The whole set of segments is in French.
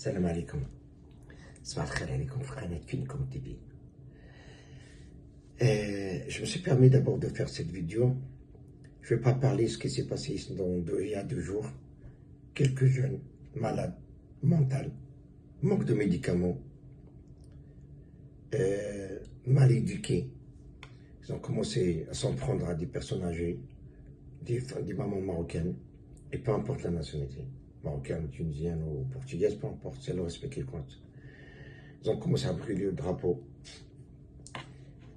Salam alaikum. Salam alaikum, frère comme TV. Je me suis permis d'abord de faire cette vidéo. Je ne vais pas parler de ce qui s'est passé il y a 2 jours. Quelques jeunes malades, mentaux, manque de médicaments, mal éduqués. Ils ont commencé à s'en prendre à des personnes âgées, des mamans marocaines, et peu importe la nationalité, marocaine, tunisienne ou portugaise, peu importe, c'est le respect qui compte. Ils ont commencé à brûler le drapeau.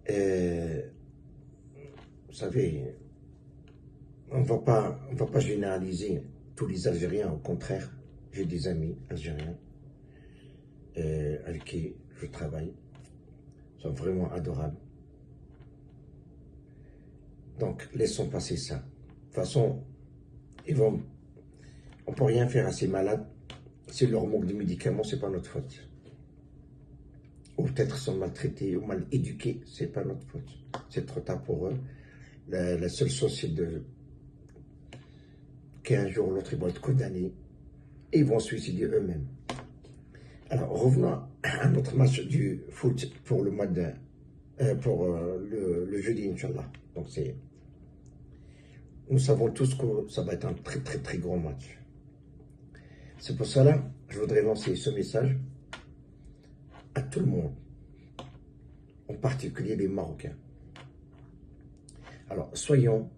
Vous savez, on ne va pas généraliser tous les Algériens, au contraire, j'ai des amis algériens avec qui je travaille, ils sont vraiment adorables. Donc, laissons passer ça. De toute façon, on ne peut rien faire à ces malades. Si leur manque de médicaments, ce n'est pas notre faute. Ou peut-être sont maltraités ou mal éduqués, ce n'est pas notre faute. C'est trop tard pour eux. La seule chose, c'est qu'un jour ou l'autre, ils vont être condamnés et ils vont se suicider eux-mêmes. Alors, revenons à notre match du foot pour le mois de... le jeudi, Inch'Allah. Donc, nous savons tous que ça va être un très, très, très grand match. C'est pour cela que je voudrais lancer ce message à tout le monde, en particulier les Marocains. Alors, soyons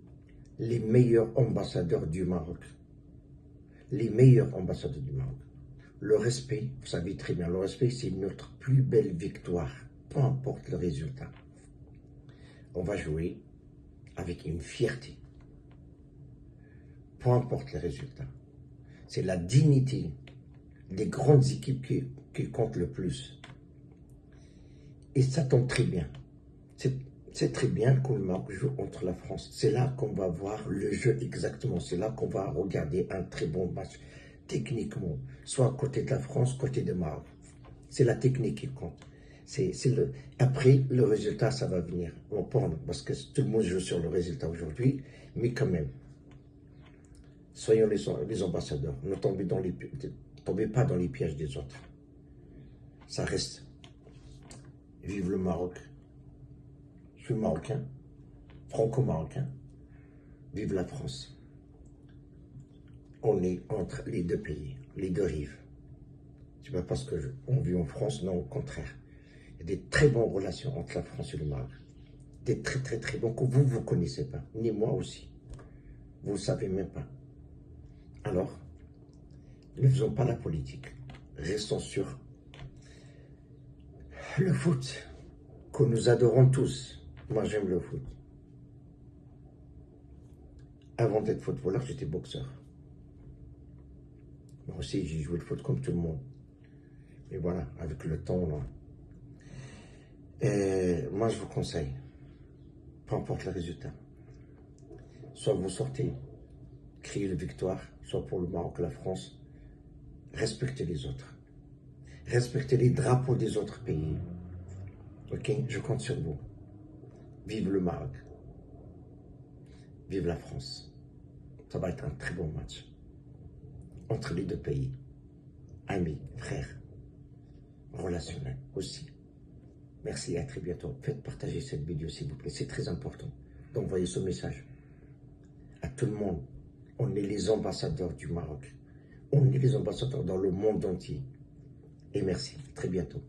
les meilleurs ambassadeurs du Maroc. Les meilleurs ambassadeurs du Maroc. Le respect, vous savez très bien, le respect, c'est notre plus belle victoire, peu importe le résultat. On va jouer avec une fierté, peu importe le résultat. C'est la dignité des grandes équipes qui compte le plus. Et ça tombe très bien. C'est très bien que le Maroc joue contre la France. C'est là qu'on va voir le jeu exactement. C'est là qu'on va regarder un très bon match. Techniquement, soit côté de la France, côté de Maroc. C'est la technique qui compte. Après, le résultat, ça va venir. On prend, parce que tout le monde joue sur le résultat aujourd'hui. Mais quand même, soyons les ambassadeurs. Ne tombez pas dans les pièges des autres. Ça reste. Vive le Maroc. Je suis marocain, franco-marocain. Vive la France. On est entre les deux pays, les deux rives. C'est pas parce qu'on vit en France, non, au contraire. Il y a des très bonnes relations entre la France et le Maroc. Des très, très, très bons que vous ne connaissez pas, ni moi aussi. Vous ne savez même pas. Alors, ne faisons pas la politique. Restons sur le foot que nous adorons tous. Moi, j'aime le foot. Avant d'être footballeur, j'étais boxeur. Moi aussi, j'ai joué le foot comme tout le monde. Et voilà, avec le temps, là. Et moi, je vous conseille, peu importe le résultat, soit vous sortez, criez la victoire, soit pour le Maroc, la France, respectez les autres. Respectez les drapeaux des autres pays. Ok, je compte sur vous. Vive le Maroc. Vive la France. Ça va être un très bon match. Entre les deux pays. Amis, frères. Relationnels aussi. Merci et à très bientôt. Faites partager cette vidéo s'il vous plaît. C'est très important d'envoyer ce message à tout le monde. On est les ambassadeurs du Maroc. On est les ambassadeurs dans le monde entier. Et merci. Très bientôt.